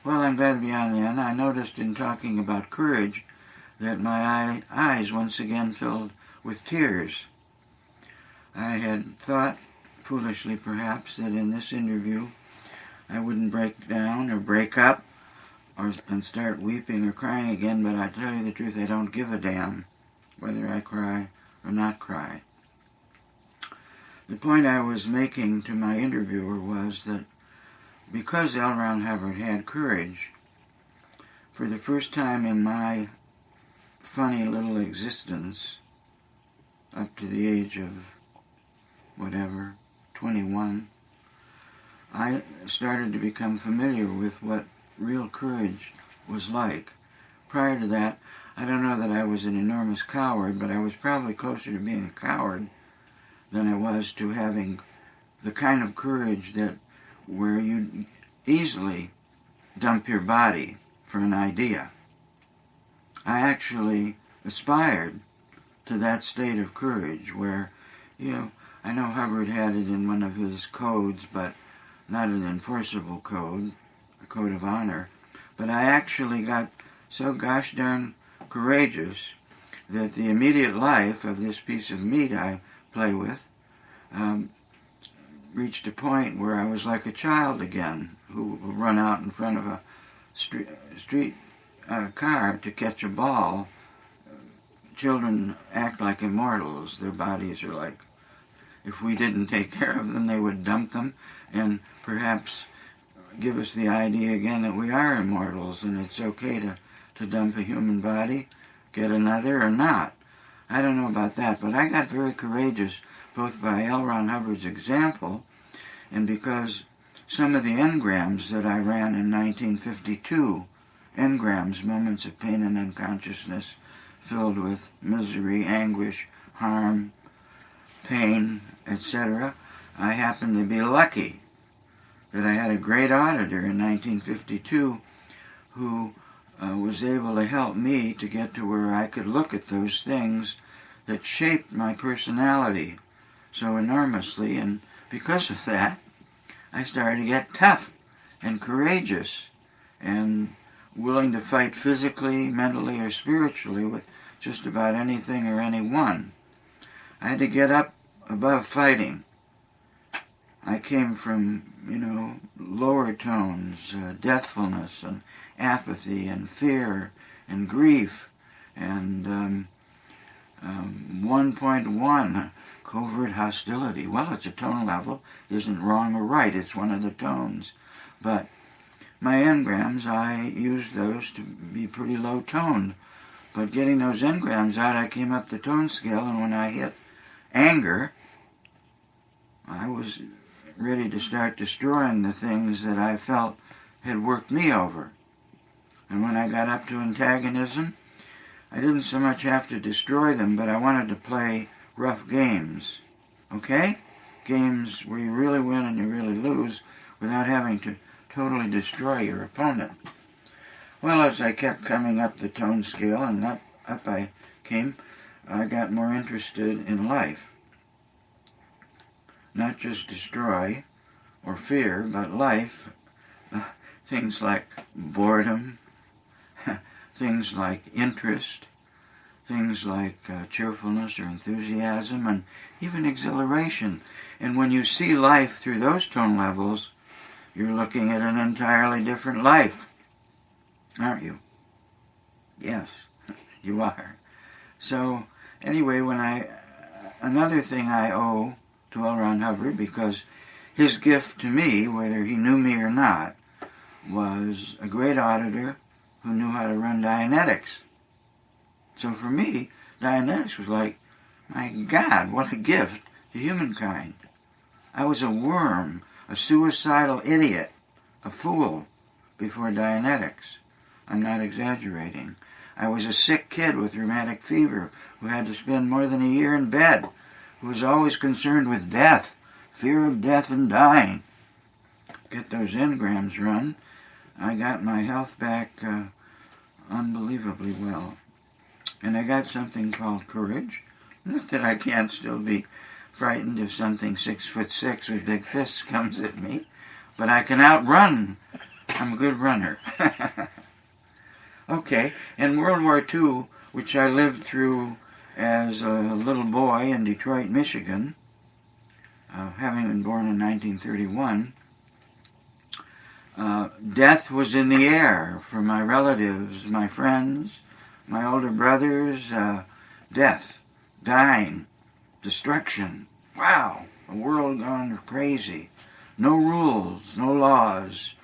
Well, I'm glad to be on the end. I noticed in talking about courage that my eyes once again filled with tears. I had thought, foolishly perhaps, that in this interview I wouldn't break down or break up and start weeping or crying again, but I tell you the truth, I don't give a damn whether I cry or not cry. The point I was making to my interviewer was that because L. Ron Hubbard had courage, for the first time in my funny little existence, up to the age of, 21, I started to become familiar with what real courage was like. Prior to that, I don't know that I was an enormous coward, but I was probably closer to being a coward than I was to having the kind of courage where you easily dump your body for an idea. I actually aspired to that state of courage where, I know Hubbard had it in one of his codes, but not an enforceable code, a code of honor. But I actually got so gosh darn courageous that the immediate life of this piece of meat I play with reached a point where I was like a child again who would run out in front of a street car to catch a ball. Children act like immortals. Their bodies are like, if we didn't take care of them, they would dump them and perhaps give us the idea again that we are immortals and it's okay to dump a human body, get another or not. I don't know about that, but I got very courageous both by L. Ron Hubbard's example and because some of the engrams that I ran in 1952, engrams, moments of pain and unconsciousness filled with misery, anguish, harm, pain, etc., I happened to be lucky that I had a great auditor in 1952 who was able to help me to get to where I could look at those things that shaped my personality so enormously, and because of that, I started to get tough and courageous and willing to fight physically, mentally, or spiritually with just about anything or anyone. I had to get up above fighting. I came from, lower tones, deathfulness and apathy and fear and grief and 1.1, covert hostility. Well, it's a tone level. It isn't wrong or right. It's one of the tones. But my engrams, I used those to be pretty low toned. But getting those engrams out, I came up the tone scale, and when I hit anger, I was ready to start destroying the things that I felt had worked me over. And when I got up to antagonism, I didn't so much have to destroy them, but I wanted to play rough games. Okay? Games where you really win and you really lose without having to totally destroy your opponent. Well, as I kept coming up the tone scale and up I came, I got more interested in life. Not just destroy or fear, but life. Things like boredom, things like interest, things like cheerfulness or enthusiasm, and even exhilaration. And when you see life through those tone levels, you're looking at an entirely different life, aren't you? Yes, you are. So, anyway, another thing I owe to L. Ron Hubbard, because his gift to me, whether he knew me or not, was a great auditor who knew how to run Dianetics. So for me, Dianetics was like, my God, what a gift to humankind. I was a worm, a suicidal idiot, a fool before Dianetics. I'm not exaggerating. I was a sick kid with rheumatic fever who had to spend more than a year in bed, who was always concerned with death, fear of death and dying. Get those engrams run, I got my health back unbelievably well. And I got something called courage. Not that I can't still be frightened if something 6'6" with big fists comes at me, but I can outrun I'm a good runner. Okay, in World War II, which I lived through as a little boy in Detroit, Michigan, having been born in 1931, death was in the air for my relatives, my friends, my older brothers. Death, dying, destruction. Wow, a world gone crazy. No rules, no laws.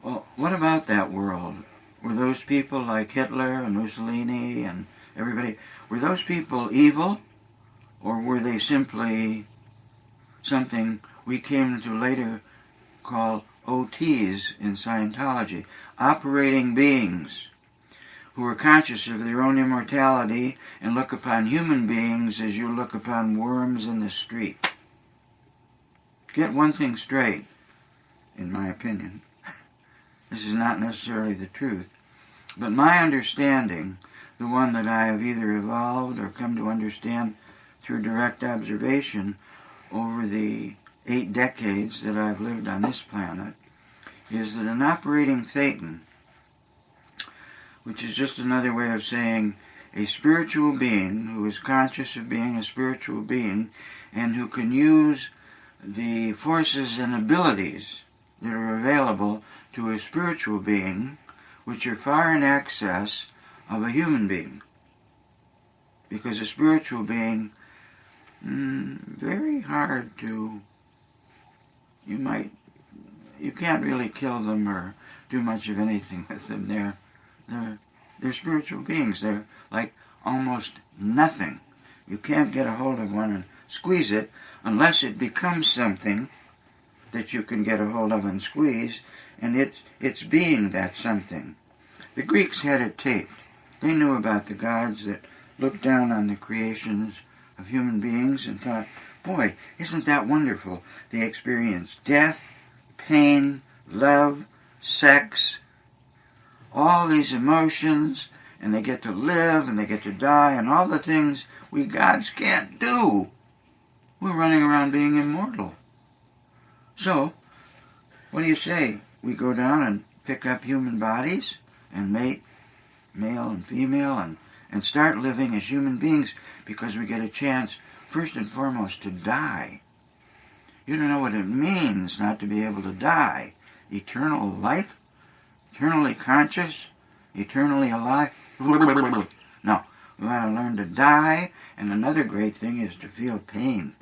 Well, what about that world? Were those people like Hitler and Mussolini and everybody, were those people evil? Or were they simply something we came to later call OTs in Scientology, operating beings who are conscious of their own immortality and look upon human beings as you look upon worms in the street? Get one thing straight, in my opinion. This is not necessarily the truth, but my understanding, the one that I have either evolved or come to understand through direct observation over the 8 decades that I've lived on this planet, is that an operating thetan, which is just another way of saying a spiritual being who is conscious of being a spiritual being and who can use the forces and abilities that are available to a spiritual being, which are far in excess of a human being. Because a spiritual being, very hard to, you can't really kill them or do much of anything with them. They're spiritual beings. They're like almost nothing. You can't get a hold of one and squeeze it unless it becomes something that you can get a hold of and squeeze, and it's being that something. The Greeks had it taped. They knew about the gods that looked down on the creations of human beings and thought, boy, isn't that wonderful? They experienced death, pain, love, sex, all these emotions, and they get to live and they get to die, and all the things we gods can't do. We're running around being immortal. So, what do you say? We go down and pick up human bodies and mate, male and female, and start living as human beings because we get a chance, first and foremost, to die. You don't know what it means not to be able to die. Eternal life? Eternally conscious? Eternally alive? No, we want to learn to die, and another great thing is to feel pain.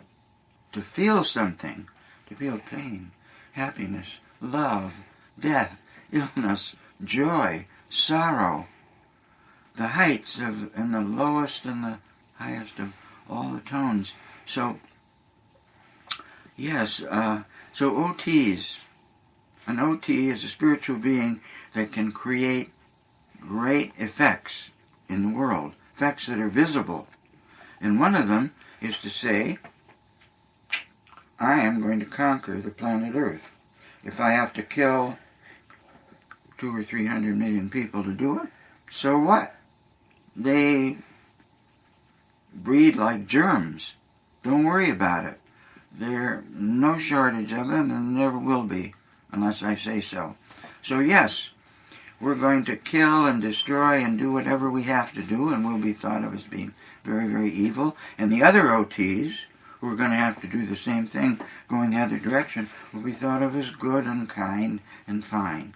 To feel something. To feel pain, happiness, love, death, illness, joy, sorrow, the heights of and the lowest and the highest of all the tones. So, yes, so OTs. An OT is a spiritual being that can create great effects in the world, effects that are visible. And one of them is to say, I am going to conquer the planet Earth. If I have to kill 200 or 300 million people to do it, so what? They breed like germs. Don't worry about it. There's no shortage of them and never will be, unless I say so. So yes, we're going to kill and destroy and do whatever we have to do, and we'll be thought of as being very, very evil. And the other OTs, who are going to have to do the same thing, going the other direction, will be thought of as good and kind and fine.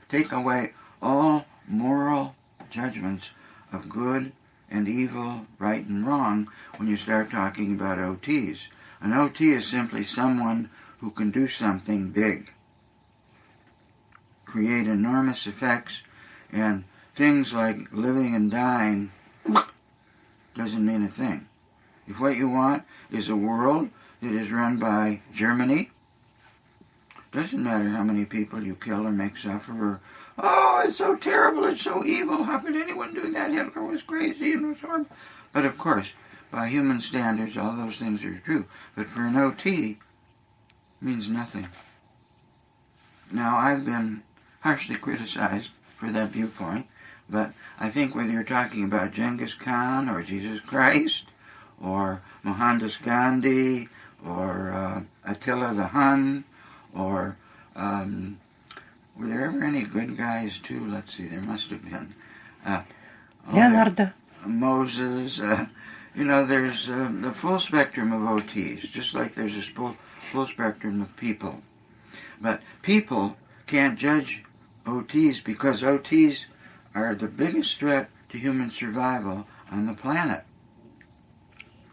Take away all moral judgments of good and evil, right and wrong, when you start talking about OTs. An OT is simply someone who can do something big, create enormous effects, and things like living and dying doesn't mean a thing. If what you want is a world that is run by Germany, doesn't matter how many people you kill or make suffer, or, oh, it's so terrible, it's so evil, how could anyone do that? Hitler was crazy and was horrible. But of course, by human standards, all those things are true. But for an OT, it means nothing. Now, I've been harshly criticized for that viewpoint, but I think whether you're talking about Genghis Khan or Jesus Christ, or Mohandas Gandhi, or Attila the Hun, or Were there ever any good guys too? Let's see, there must have been. Leonardo. Moses. There's the full spectrum of OTs, just like there's a full spectrum of people. But people can't judge OTs because OTs are the biggest threat to human survival on the planet.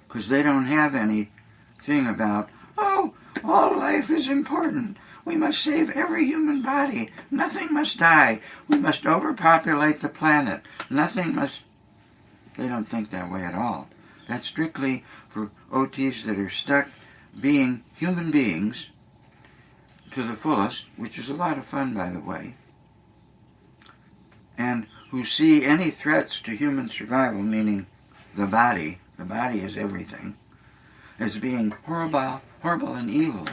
Because they don't have anything about, oh, all life is important. We must save every human body. Nothing must die. We must overpopulate the planet. Nothing must... They don't think that way at all. That's strictly for OTs that are stuck being human beings to the fullest, which is a lot of fun, by the way, and who see any threats to human survival, meaning the body is everything, as being horrible and evil.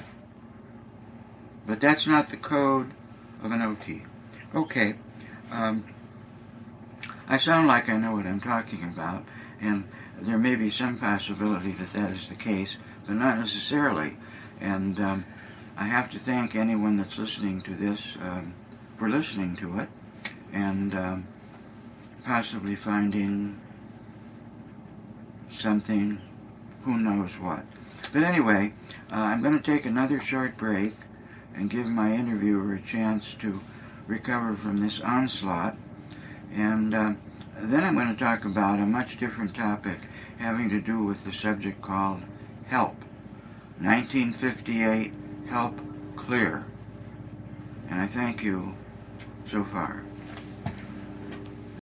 But that's not the code of an OT. Okay, I sound like I know what I'm talking about, and there may be some possibility that that is the case, but not necessarily. And I have to thank anyone that's listening to this for listening to it, and possibly finding something, who knows what. But anyway, I'm going to take another short break and give my interviewer a chance to recover from this onslaught. And then I'm going to talk about a much different topic having to do with the subject called HELP. 1958, HELP Clear. And I thank you so far.